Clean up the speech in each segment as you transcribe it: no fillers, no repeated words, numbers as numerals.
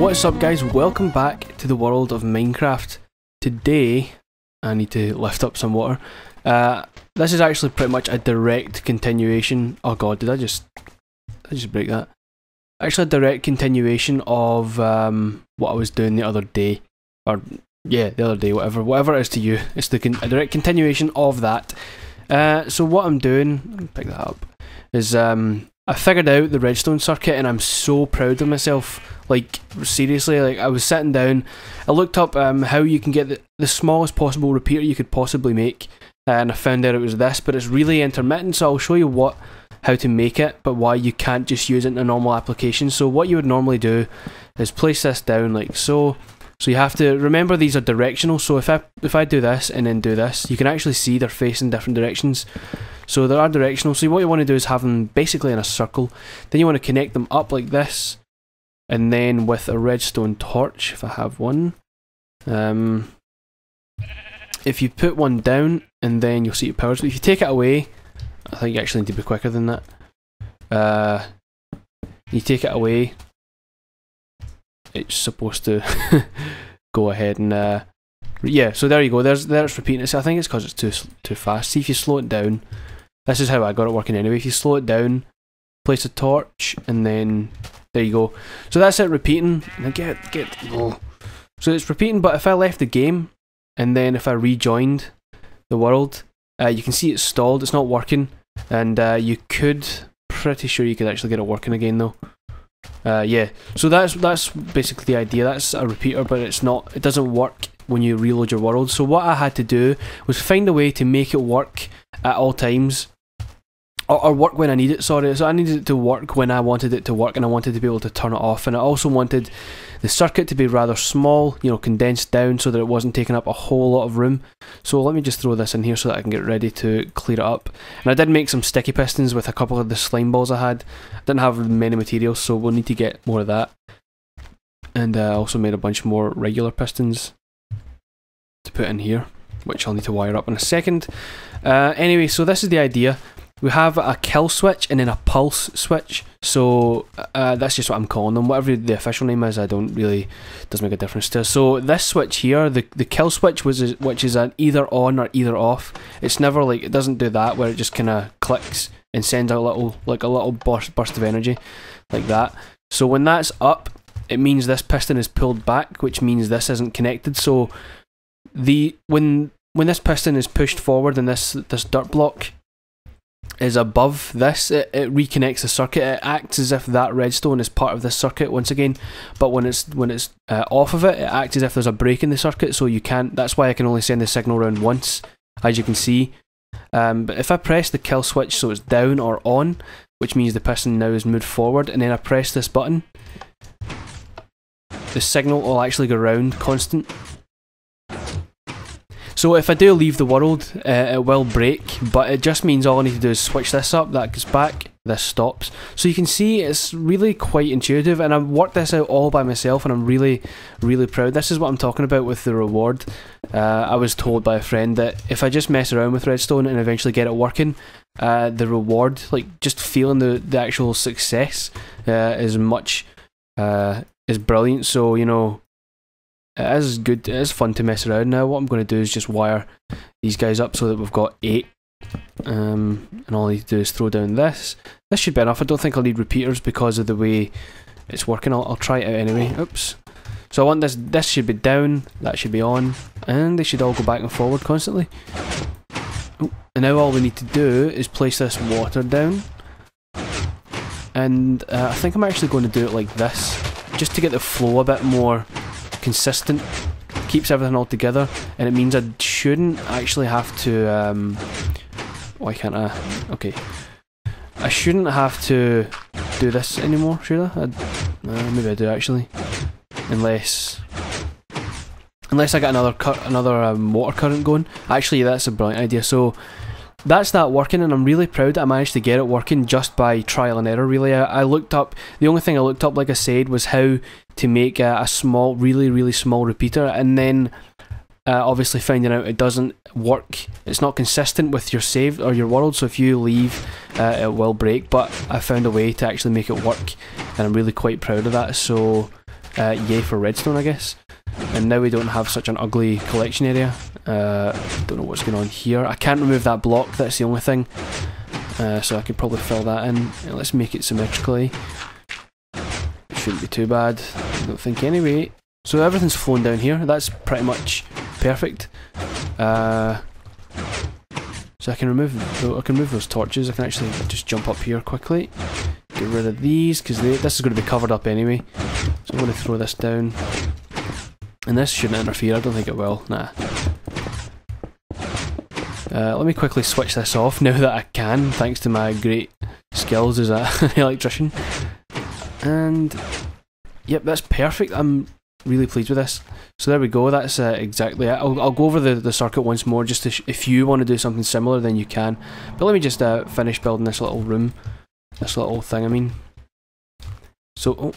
What's up guys, welcome back to the world of Minecraft. Today, I need to lift up some water. This is actually pretty much a direct continuation. Oh god, did I just break that? Actually a direct continuation of what I was doing the other day. Or, yeah, the other day, whatever it is to you. It's a direct continuation of that. So what I'm doing, let me pick that up, is I figured out the redstone circuit and I'm so proud of myself. Like, seriously, like I was sitting down, I looked up how you can get the smallest possible repeater you could possibly make, and I found out it was this, but it's really intermittent, so I'll show you how to make it, but why you can't just use it in a normal application. So what you would normally do is place this down like so. So you have to remember these are directional, so if I do this and then do this, you can actually see they're facing different directions. So they are directional, so what you want to do is have them basically in a circle. Then you want to connect them up like this, and then with a redstone torch, if I have one. If you put one down, and then you'll see it powers, but if you take it away, I think you actually need to be quicker than that. You take it away, it's supposed to go ahead and yeah, so there you go, there's repeating it. So I think it's because it's too fast. See if you slow it down, this is how I got it working anyway. If you slow it down, place a torch, and then there you go. So that's it repeating. And so it's repeating, but if I left the game and then if I rejoined the world, you can see it's stalled, it's not working, and pretty sure you could actually get it working again though. Yeah, so that's basically the idea. That's a repeater, but it doesn't work when you reload your world. So what I had to do was find a way to make it work at all times, or work when I need it, sorry. So I needed it to work when I wanted it to work, and I wanted to be able to turn it off, and I also wanted the circuit to be rather small, you know, condensed down so that it wasn't taking up a whole lot of room. So let me just throw this in here so that I can get ready to clear it up. And I did make some sticky pistons with a couple of the slime balls I had. I didn't have many materials, so we'll need to get more of that. And I also made a bunch more regular pistons to put in here, which I'll need to wire up in a second. Anyway, so this is the idea. We have a kill switch and then a pulse switch, so that's just what I'm calling them. Whatever the official name is, doesn't make a difference to us. So this switch here, the kill switch, which is an either on or either off. It's never like, it doesn't do that where it just kind of clicks and sends out a little burst of energy like that. So when that's up, it means this piston is pulled back, which means this isn't connected. So when this piston is pushed forward and this dirt block is above this, it reconnects the circuit. It acts as if that redstone is part of this circuit once again, but when it's off of it, it acts as if there's a break in the circuit, so you can't. That's why I can only send the signal around once, as you can see. But if I press the kill switch so it's down or on, which means the piston now is moved forward, and then I press this button, the signal will actually go round constant. So if I do leave the world, it will break, but it just means all I need to do is switch this up, that goes back, this stops. So you can see it's really quite intuitive, and I've worked this out all by myself, and I'm really, really proud. This is what I'm talking about with the reward. I was told by a friend that if I just mess around with redstone and eventually get it working, the reward, like just feeling the actual success, is brilliant. So, you know, it is good, it is fun to mess around. Now what I'm going to do is just wire these guys up so that we've got 8, and all I need to do is throw down this. This should be enough. I don't think I'll need repeaters because of the way it's working. I'll try it out anyway. Oops. So I want this should be down, that should be on, and they should all go back and forward constantly. Oh, and now all we need to do is place this water down, and I think I'm actually going to do it like this, just to get the flow a bit more consistent. Keeps everything all together, and it means I shouldn't actually have to why can't I? Okay, I shouldn't have to do this anymore, should I? Maybe I do actually, unless I get another water current going. Actually, that's a brilliant idea. So that's that working, and I'm really proud that I managed to get it working just by trial and error, really. I looked up, the only thing I looked up, like I said, was how to make a small, really, really small repeater, and then obviously finding out it doesn't work, it's not consistent with your save or your world, so if you leave, it will break, but I found a way to actually make it work, and I'm really quite proud of that. So Yay for redstone, I guess. And now we don't have such an ugly collection area. Don't know what's going on here. I can't remove that block, that's the only thing. So I could probably fill that in. Let's make it symmetrically. It shouldn't be too bad, I don't think anyway. So everything's flowing down here. That's pretty much perfect. So I can remove those torches. I can actually just jump up here quickly. Get rid of these because this is going to be covered up anyway. So I'm going to throw this down. And this shouldn't interfere. I don't think it will. Nah. Let me quickly switch this off now that I can, thanks to my great skills as an electrician. And yep, that's perfect. I'm really pleased with this. So there we go. That's exactly it. I'll go over the circuit once more, just to if you want to do something similar, then you can. But let me just finish building this little room, this little thing. I mean, so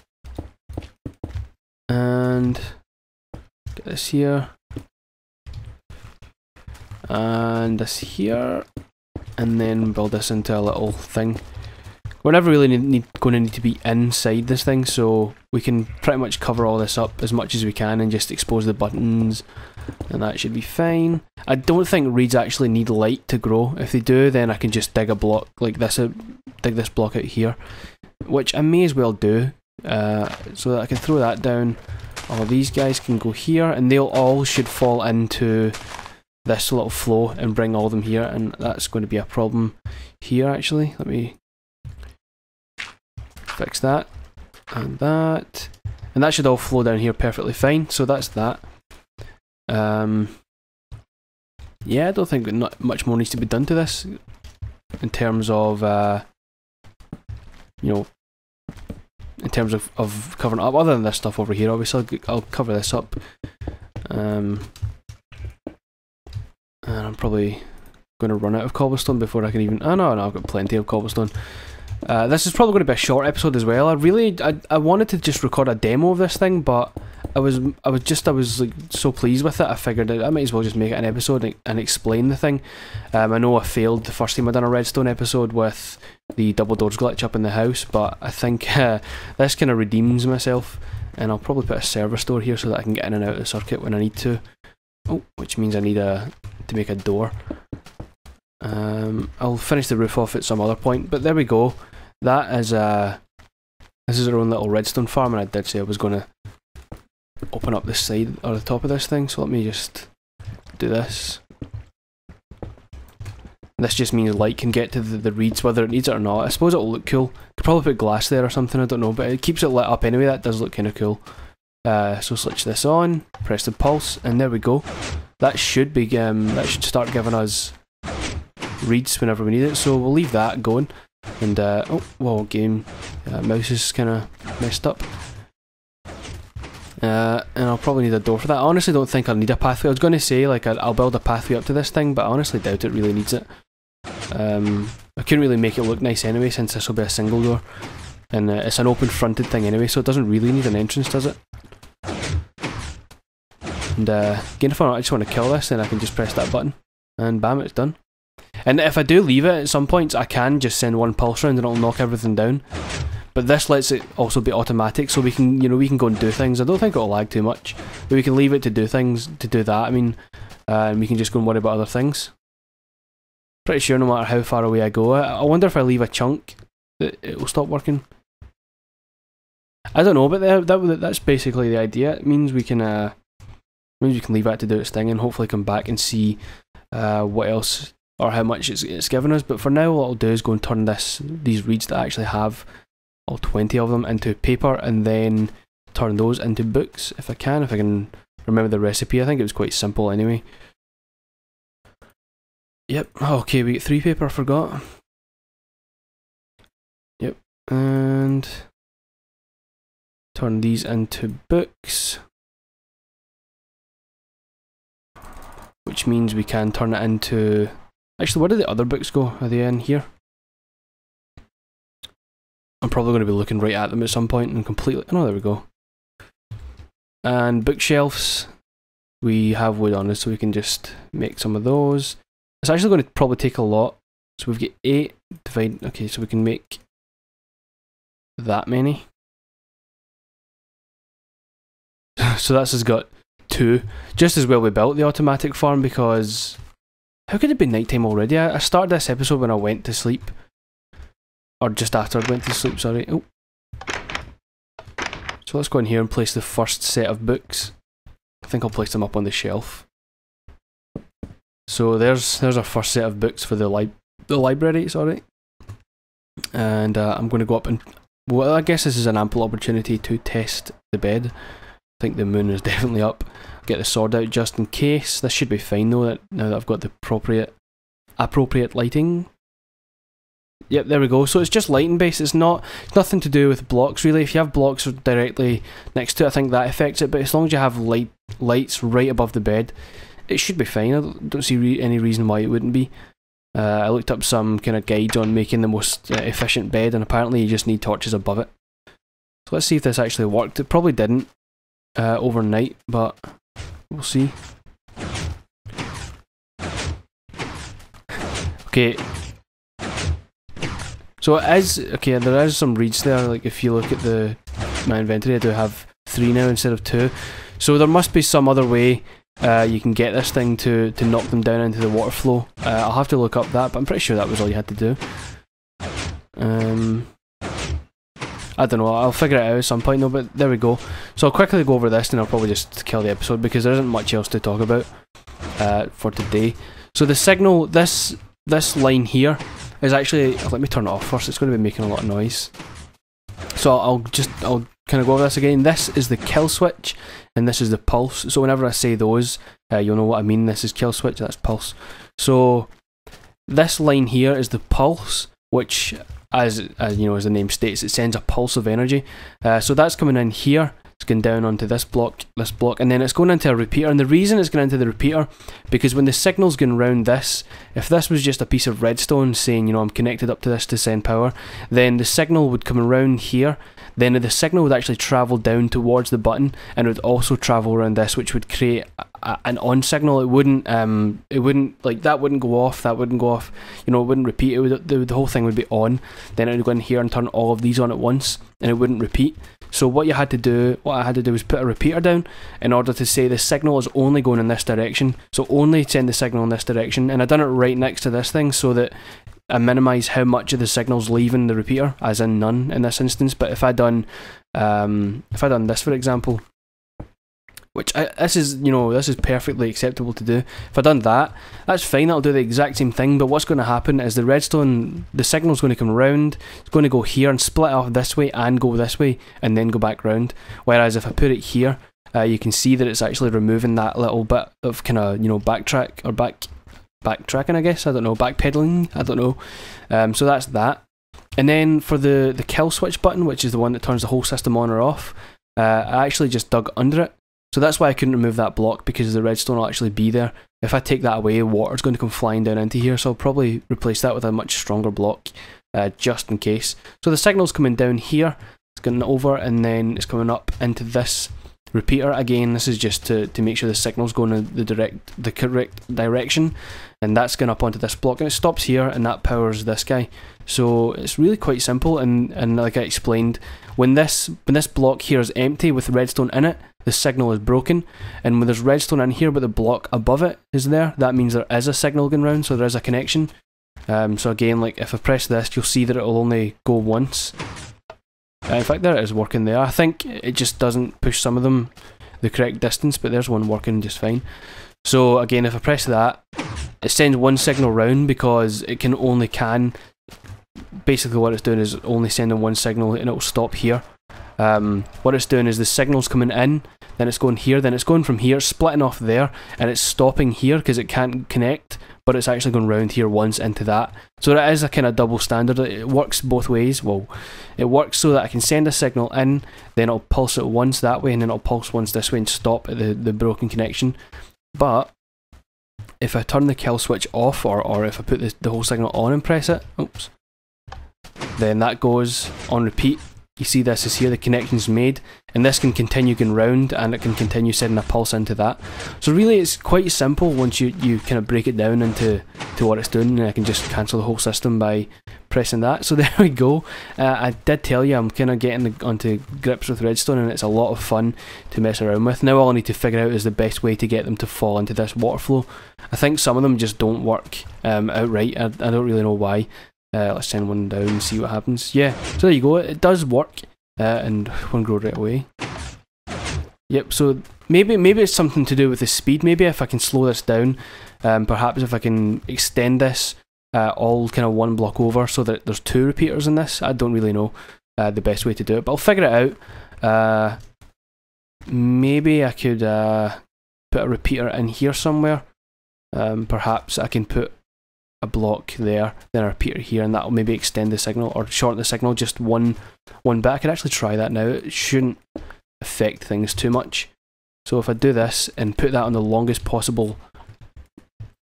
and get this here. And this here, and then build this into a little thing. We're never really going to need to be inside this thing, so we can pretty much cover all this up as much as we can and just expose the buttons, and that should be fine. I don't think reeds actually need light to grow. If they do, then I can just dig a block like this, dig this block out here, which I may as well do, so that I can throw that down. All these guys can go here, and they'll all should fall into this little flow and bring all of them here, and that's going to be a problem here actually. Let me fix that, and that should all flow down here perfectly fine. So that's that. Yeah, I don't think that not much more needs to be done to this in terms of you know, in terms of covering it up, other than this stuff over here. Obviously I'll cover this up. And I'm probably going to run out of cobblestone before I can even... Oh no, I've got plenty of cobblestone. This is probably going to be a short episode as well. I wanted to just record a demo of this thing, but I was like so pleased with it. I figured I might as well just make it an episode and explain the thing. I know I failed the first time I done a redstone episode with the double doors glitch up in the house, but I think this kind of redeems myself, and I'll probably put a server store here so that I can get in and out of the circuit when I need to. Oh, which means I need to make a door. I'll finish the roof off at some other point, but there we go. That is this is our own little redstone farm, and I did say I was going to open up this side or the top of this thing, so let me just do this. This just means light can get to the reeds whether it needs it or not. I suppose it'll look cool. Could probably put glass there or something, I don't know, but it keeps it lit up anyway. That does look kind of cool. So switch this on, press the pulse, and there we go. That should be that should start giving us reeds whenever we need it. So we'll leave that going. And oh, whoa, game mouse is kind of messed up. And I'll probably need a door for that. I honestly don't think I'll need a pathway. I was going to say like I'll build a pathway up to this thing, but I honestly doubt it really needs it. I couldn't really make it look nice anyway, since this will be a single door, and it's an open fronted thing anyway, so it doesn't really need an entrance, does it? And again, if I just want to kill this, then I can just press that button, and bam, it's done. And if I do leave it at some points, I can just send one pulse round and it'll knock everything down. But this lets it also be automatic, so we can, you know, we can go and do things. I don't think it'll lag too much, but we can leave it to do things, to do that. I mean, and we can just go and worry about other things. Pretty sure no matter how far away I go, I wonder if I leave a chunk, it will stop working. I don't know, but that's basically the idea. It means we can leave that to do its thing and hopefully come back and see what else or how much it's given us. But for now, what I'll do is go and turn these reeds that I actually have, all 20 of them, into paper, and then turn those into books if I can remember the recipe. I think it was quite simple anyway. Yep, okay, we get 3 paper, I forgot. Yep, and turn these into books, which means we can turn it into... Actually, where did the other books go? Are they in here? I'm probably going to be looking right at them at some point and completely... Oh, there we go. And bookshelves, we have wood on us, so we can just make some of those. It's actually going to probably take a lot. So we've got 8 divided... Okay, so we can make that many. So this has got 2. Just as well we built the automatic farm, because how could it be nighttime already? I started this episode when I went to sleep. Or just after I went to sleep, sorry. Oh. So let's go in here and place the first set of books. I think I'll place them up on the shelf. So there's our first set of books for the library, sorry. And I'm going to go up and... Well, I guess this is an ample opportunity to test the bed. I think the moon is definitely up. Get the sword out just in case. This should be fine though, now that I've got the appropriate lighting. Yep, there we go. So it's just lighting based. It's nothing to do with blocks really. If you have blocks directly next to it, I think that affects it. But as long as you have lights right above the bed, it should be fine. I don't see any reason why it wouldn't be. I looked up some kind of guides on making the most efficient bed, and apparently you just need torches above it. So let's see if this actually worked. It probably didn't overnight, but we'll see. Okay. So it is, okay, there is some reeds there, like if you look at my inventory, I do have 3 now instead of 2. So there must be some other way you can get this thing to knock them down into the water flow. I'll have to look up that, but I'm pretty sure that was all you had to do. I don't know, I'll figure it out at some point though, but there we go. So I'll quickly go over this and I'll probably just kill the episode because there isn't much else to talk about for today. So the signal, this line here is actually, let me turn it off first, it's going to be making a lot of noise. So I'll kind of go over this again. This is the kill switch and this is the pulse. So whenever I say those, you'll know what I mean. This is kill switch, that's pulse. So this line here is the pulse, which as you know, as the name states, it sends a pulse of energy. So that's coming in here. It's going down onto this block, and then it's going into a repeater. And the reason it's going into the repeater, because when the signal's going round this, if this was just a piece of redstone saying, you know, I'm connected up to this to send power, then the signal would come around here. Then the signal would actually travel down towards the button, and it would also travel around this, which would create an on signal. It wouldn't like that wouldn't go off. That wouldn't go off. You know, it wouldn't repeat. It would, the whole thing would be on. Then it would go in here and turn all of these on at once, and it wouldn't repeat. So what I had to do was put a repeater down in order to say the signal is only going in this direction. So only send the signal in this direction, and I done it right next to this thing so that I minimise how much of the signal's leaving the repeater, as in none in this instance. But if I done this for example, which this is perfectly acceptable to do. If I done that, that's fine. That'll do the exact same thing. But what's going to happen is the redstone, the signal's going to come around. It's going to go here and split off this way and go this way and then go back round. Whereas if I put it here, you can see that it's actually removing that little bit of kind of backtracking, I guess. I don't know, backpedaling. I don't know. So that's that. And then for the kill switch button, which is the one that turns the whole system on or off, I actually just dug under it. So that's why I couldn't remove that block, because the redstone will actually be there. If I take that away, water's going to come flying down into here, so I'll probably replace that with a much stronger block, just in case. So the signal's coming down here, it's going over, and then it's coming up into this repeater. Again, this is just to make sure the signal's going in the correct direction, and that's going up onto this block, and it stops here, and that powers this guy. So it's really quite simple, and like I explained, when this block here is empty with redstone in it, the signal is broken, and when there's redstone in here but the block above it is there, that means there is a signal going round, so there is a connection. So again, like if I press this, you'll see that it will only go once. In fact, there it is working there. I think it just doesn't push some of them the correct distance, but there's one working just fine. So again, if I press that, it sends one signal round because it can basically what it's doing is only sending one signal, and it will stop here. What it's doing is the signal's coming in, then it's going here, then it's going from here, splitting off there, and it's stopping here because it can't connect, but it's actually going round here once into that. So it is a kind of double standard. It works both ways. Well, it works so that I can send a signal in, then it'll pulse it once that way, and then it'll pulse once this way and stop at the broken connection. But if I turn the kill switch off, or if I put the whole signal on and press it, oops, then that goes on repeat. You see this is here, the connection's made, and this can continue going round, and it can continue sending a pulse into that. So really it's quite simple once you kind of break it down into what it's doing, and I can just cancel the whole system by pressing that. So there we go. I did tell you I'm kind of getting onto grips with redstone, and it's a lot of fun to mess around with. Now all I need to figure out is the best way to get them to fall into this water flow. I think some of them just don't work outright. I don't really know why. Let's send one down and see what happens. Yeah, so there you go. It does work, and one grow right away. Yep, so maybe it's something to do with the speed. Maybe if I can slow this down, perhaps if I can extend this all kind of one block over so that there's 2 repeaters in this. I don't really know the best way to do it, but I'll figure it out. Maybe I could put a repeater in here somewhere. Perhaps I can put a block there, then a repeater here, and that'll maybe extend the signal or shorten the signal just one bit. I could actually try that now. It shouldn't affect things too much. So if I do this and put that on the longest possible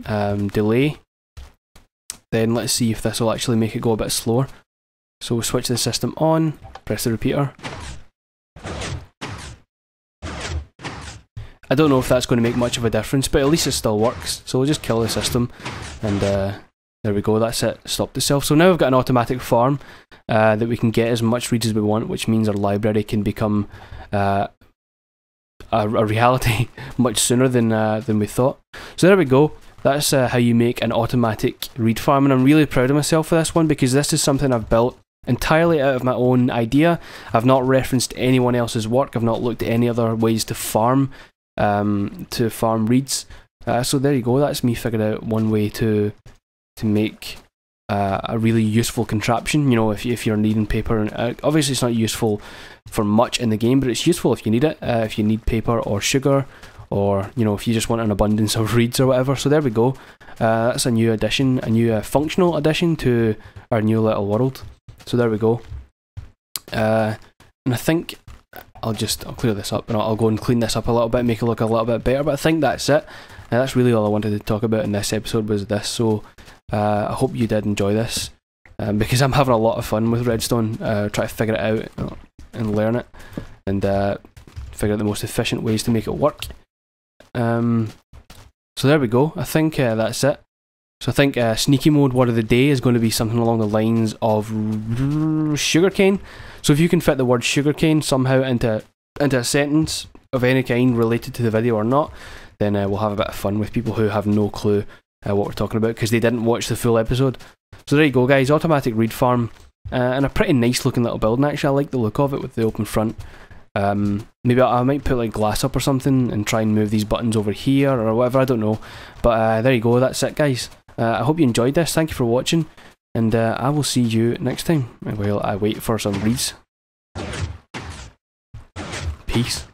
delay, then let's see if this will actually make it go a bit slower. So we'll switch the system on, press the repeater. I don't know if that's going to make much of a difference, but at least it still works. So we'll just kill the system, and there we go, that's it, stopped itself. So now we've got an automatic farm that we can get as much reads as we want, which means our library can become a reality much sooner than we thought. So there we go. That's how you make an automatic read farm, and I'm really proud of myself for this one because this is something I've built entirely out of my own idea. I've not referenced anyone else's work. I've not looked at any other ways to farm reads. So there you go. That's me figured out one way to make a really useful contraption. You know, if you're needing paper, and obviously it's not useful for much in the game, but it's useful if you need it. If you need paper or sugar, or you know, if you just want an abundance of reads or whatever. So there we go. That's a new addition, a new functional addition to our new little world. So there we go. And I think I'll clear this up, and I'll go and clean this up a little bit, make it look a little bit better. But I think that's it. That's really all I wanted to talk about in this episode was this. So I hope you did enjoy this, because I'm having a lot of fun with Redstone, trying to figure it out and learn it, and figure out the most efficient ways to make it work. So there we go. I think that's it. So I think sneaky mode word of the day is going to be something along the lines of sugarcane. So if you can fit the word sugarcane somehow into a sentence of any kind related to the video or not, then we'll have a bit of fun with people who have no clue what we're talking about because they didn't watch the full episode. So there you go, guys. Automatic read farm, and a pretty nice looking little building. Actually, I like the look of it with the open front. Maybe I might put like glass up or something and try and move these buttons over here or whatever, I don't know. But there you go, that's it, guys. I hope you enjoyed this. Thank you for watching, and I will see you next time while I wait for some reads. Peace.